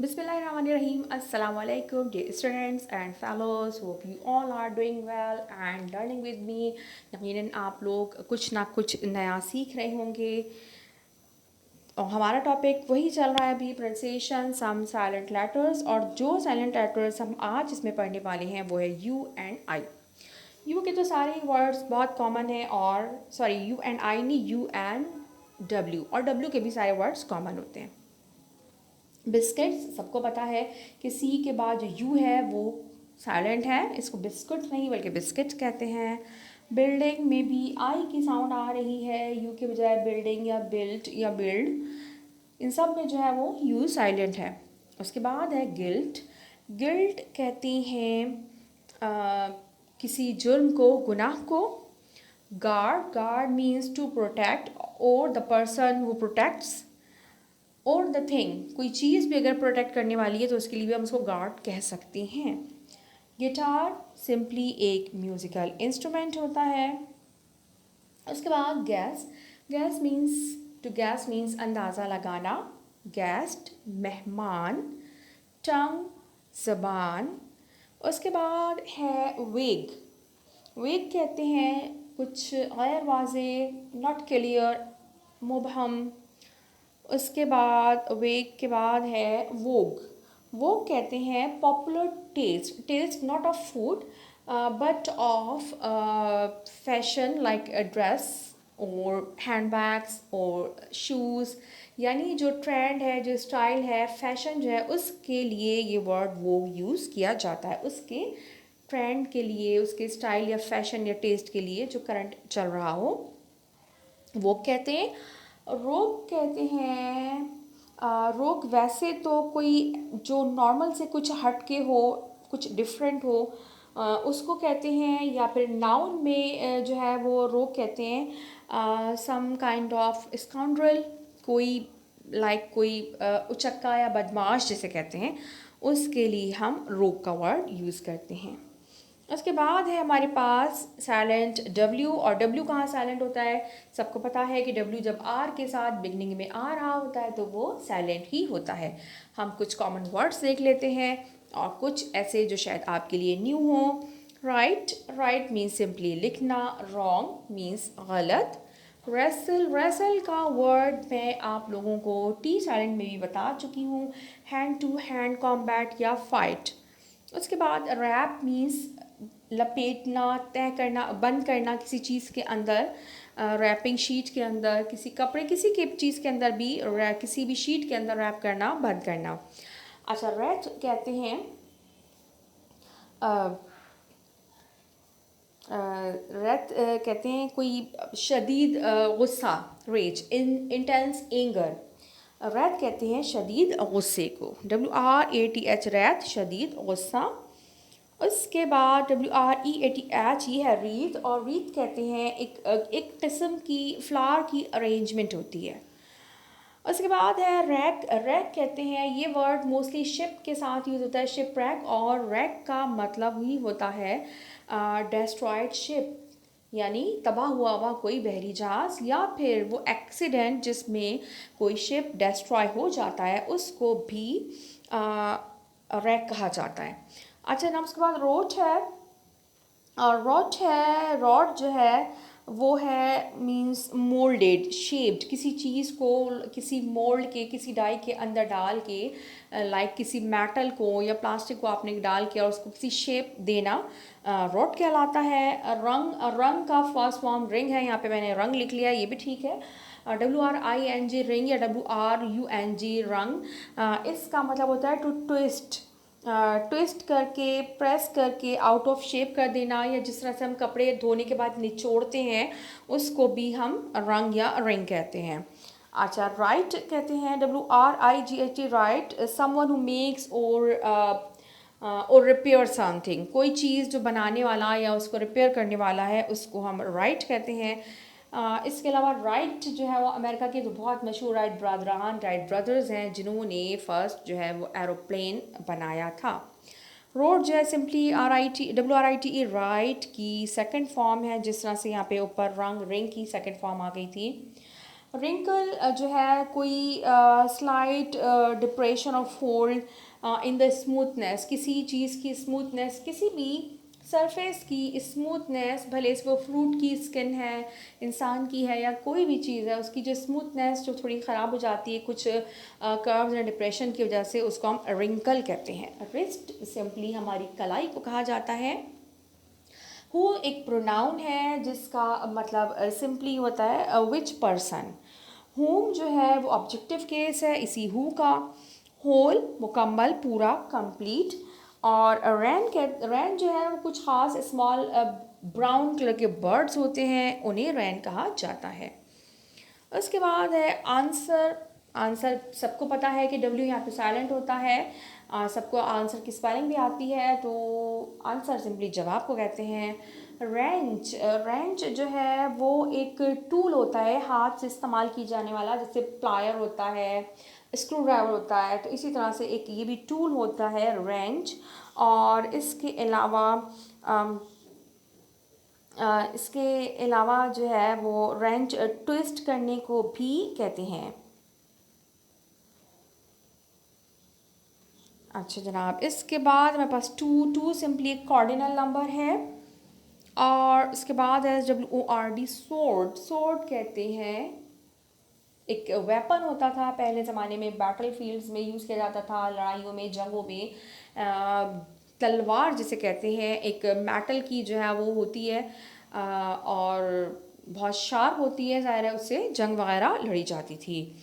Bismillahirrahmanirrahim. Assalamu alaikum, dear students and fellows. Hope you all are doing well and learning with me. यकीनन आप लोग कुछ ना कुछ नया सीख रहे होंगे और हमारा टॉपिक वही चल रहा है अभी, प्रोनाउंसिएशन सम साइलेंट लेटर्स। और जो साइलेंट लेटर्स हम आज इसमें पढ़ने वाले हैं वो है यू एंड आई। यू के तो सारे वर्ड्स बहुत कॉमन है, और सॉरी यू एंड आई नहीं, यू एंड डब्ल्यू, और डब्ल्यू के भी सारे वर्ड्स कॉमन होते हैं। बिस्किट्स सबको पता है कि सी के बाद जो यू है वो साइलेंट है, इसको बिस्कुट नहीं बल्कि बिस्किट कहते हैं। बिल्डिंग में भी आई की साउंड आ रही है, यू के बजाय बिल्डिंग या बिल्ट या बिल्ड, इन सब में जो है वो यू साइलेंट है। उसके बाद है गिल्ट। गिल्ट कहते हैं किसी जुर्म को, गुनाह को। Guard, guard means to protect और द पर्सन हु प्रोटेक्ट्स और द थिंग, कोई चीज़ भी अगर प्रोटेक्ट करने वाली है तो उसके लिए भी हम उसको गार्ड कह सकते हैं। गिटार सिंपली एक म्यूज़िकल इंस्ट्रूमेंट होता है। उसके बाद guess. Guess means to guess means अंदाज़ा लगाना। गेस्ट मेहमान। टंग ज़बान। उसके बाद है वेग। वेग कहते हैं कुछ गैर वाज़े, नॉट क्लियर, मुबहम। उसके बाद वेग के बाद है वोग। वोग कहते हैं popular taste, taste not of food but of fashion like a dress और हैंडबैग्स और शूज़, यानी जो ट्रेंड है, जो स्टाइल है, फैशन जो है, उसके लिए ये वर्ड वो यूज़ किया जाता है। उसके ट्रेंड के लिए, उसके स्टाइल या फैशन या टेस्ट के लिए जो करंट चल रहा हो वो कहते हैं। रोग कहते हैं रोग वैसे तो कोई जो नॉर्मल से कुछ हटके हो, कुछ डिफरेंट हो, उसको कहते हैं। या फिर नाउन में जो है वो रोग कहते हैं सम काइंड ऑफ स्काउंड्रल, कोई लाइक कोई उचक्का या बदमाश जिसे कहते हैं, उसके लिए हम रोग का वर्ड यूज़ करते हैं। उसके बाद है हमारे पास साइलेंट डब्ल्यू। और डब्ल्यू कहाँ साइलेंट होता है? सबको पता है कि डब्ल्यू जब आर के साथ बिगनिंग में आ रहा होता है तो वो साइलेंट ही होता है। हम कुछ कॉमन वर्ड्स देख लेते हैं और कुछ ऐसे जो शायद आपके लिए न्यू हो। राइट, राइट मीन्स सिंपली लिखना। रॉन्ग मीन्स गलत। रेसल, रेसल का वर्ड मैं आप लोगों को टी साइलेंट में भी बता चुकी हूँ, हैंड टू हैंड कॉम्बैट या फाइट। उसके बाद रैप मीन्स लपेटना, तय करना, बंद करना किसी चीज़ के अंदर, रैपिंग शीट के अंदर, किसी कपड़े, किसी के चीज़ के अंदर भी, किसी भी शीट के अंदर रैप करना, बंद करना। अच्छा, रैट कहते हैं रैट कहते हैं कोई शदीद गुस्सा, रेज, इंटेंस एंगर। रैत कहते हैं शदीद गुस्से को, WRATH, रैत, शदीद गुस्सा। उसके बाद WREATH, ये है रीत। और रीत कहते हैं एक किस्म की फ्लावर की अरेंजमेंट होती है। उसके बाद है रैक। रैक कहते हैं, ये वर्ड मोस्टली शिप के साथ यूज़ होता है, शिप रैक। और रैक का मतलब ही होता है डेस्ट्रॉयड शिप, यानी तबाह हुआ कोई बहरी जहाज़ या फिर वो एक्सीडेंट जिसमें कोई शिप डेस्ट्रॉय हो जाता है, उसको भी रैक कहा जाता है। अच्छा ना, उसके बाद रोट है। और रॉट है, रॉट जो है वो है मींस मोल्डेड, शेप्ड, किसी चीज़ को किसी मोल्ड के, किसी डाई के अंदर डाल के, लाइक किसी मेटल को या प्लास्टिक को आपने डाल के और उसको किसी शेप देना, रॉट कहलाता है। रंग, रंग का फर्स्ट फॉर्म रिंग है, यहाँ पे मैंने रंग लिख लिया, ये भी ठीक है। WRING रिंग या WRUNG रंग, इसका मतलब होता है टू ट्विस्ट, ट्विस्ट करके, प्रेस करके, आउट ऑफ शेप कर देना, या जिस तरह से हम कपड़े धोने के बाद निचोड़ते हैं उसको भी हम रंग या रिंग कहते हैं। अच्छा, राइट कहते हैं WRIGHT, right, someone who makes और रिपेयर समथिंग, कोई चीज़ जो बनाने वाला या उसको रिपेयर करने वाला है उसको हम राइट कहते हैं। इसके अलावा राइट जो है वो अमेरिका के तो बहुत मशहूर राइट ब्रदरान, राइट ब्रदर्स हैं जिन्होंने फर्स्ट जो है वो एरोप्लेन बनाया था। रोड जो है सिंपली WRITE, राइट की सेकंड फॉर्म है, जिस तरह से यहाँ पे ऊपर रंग, रिंग की सेकंड फॉर्म आ गई थी। रिंकल जो है कोई स्लाइट डिप्रेशन और फोल्ड इन द स्मूथनेस, किसी चीज़ की स्मूथनेस, किसी भी सरफेस की स्मूथनेस, भले से वो फ्रूट की स्किन है, इंसान की है, या कोई भी चीज़ है, उसकी जो स्मूथनेस जो थोड़ी ख़राब हो जाती है कुछ कर्व्स या डिप्रेशन की वजह से, उसको हम रिंकल कहते हैं। रिस्ट सिंपली हमारी कलाई को कहा जाता है। हु एक प्रोनाउन है जिसका मतलब सिंपली होता है विच पर्सन। होम जो है वो ऑब्जेक्टिव केस है इसी हु का। होल मुकम्मल, पूरा, कंप्लीट। और रैन जो है वो कुछ खास स्मॉल ब्राउन कलर के बर्ड्स होते हैं, उन्हें रैन कहा जाता है। उसके बाद है आंसर। आंसर सबको पता है कि डब्ल्यू यहाँ पे साइलेंट होता है। सबको आंसर की स्पेलिंग भी आती है, तो आंसर सिंपली जवाब को कहते हैं। रेंच, रेंच जो है वो एक टूल होता है हाथ से इस्तेमाल की जाने वाला, जैसे प्लायर होता है, स्क्रू ड्राइवर होता है, तो इसी तरह से एक ये भी टूल होता है रेंच। और इसके अलावा जो है वो रेंच ट्विस्ट करने को भी कहते हैं। अच्छा जनाब, इसके बाद मेरे पास टू सिंपली एक कार्डिनल नंबर है। और इसके बाद है WORD, सोर्ड। सोर्ड कहते हैं एक वेपन होता था पहले ज़माने में, बैटल फील्ड्स में यूज़ किया जाता था, लड़ाइयों में, जंगों में। तलवार जिसे कहते हैं, एक मेटल की जो है वो होती है और बहुत शार्प होती है, ज़ाहिर है उससे जंग वगैरह लड़ी जाती थी।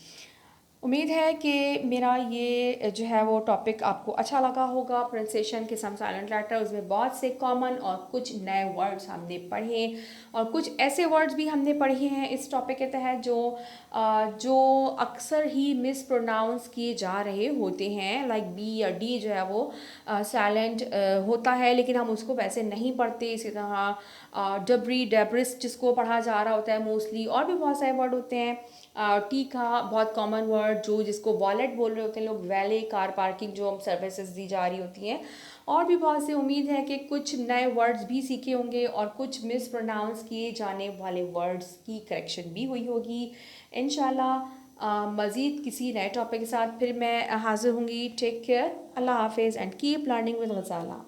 उम्मीद है कि मेरा ये जो है वो टॉपिक आपको अच्छा लगा होगा। प्रोनाउंसिएशन के सम साइलेंट लेटर, उसमें बहुत से कॉमन और कुछ नए वर्ड्स हमने पढ़े, और कुछ ऐसे वर्ड्स भी हमने पढ़े हैं इस टॉपिक के तहत जो अक्सर ही मिस प्रोनाउंस किए जा रहे होते हैं, लाइक बी या डी जो है वो साइलेंट होता है, लेकिन हम उसको वैसे नहीं पढ़ते। इसी तरह डबरी, डेब्रिस जिसको पढ़ा जा रहा होता है मोस्टली, और भी बहुत सारे वर्ड होते हैं। टी का बहुत कॉमन वर्ड जो जिसको वॉलेट बोल रहे होते हैं लोग, वैले कार पार्किंग जो हम सर्विसेज दी जा रही होती हैं, और भी बहुत से। उम्मीद है कि कुछ नए वर्ड्स भी सीखे होंगे और कुछ मिस प्रोनाउंस किए जाने वाले वर्ड्स की करेक्शन भी हुई होगी। इंशाल्लाह मज़ीद किसी नए टॉपिक के साथ फिर मैं हाजिर होंगी। टेक केयर, अल्लाह हाफिज़ and keep learning with Ghazala.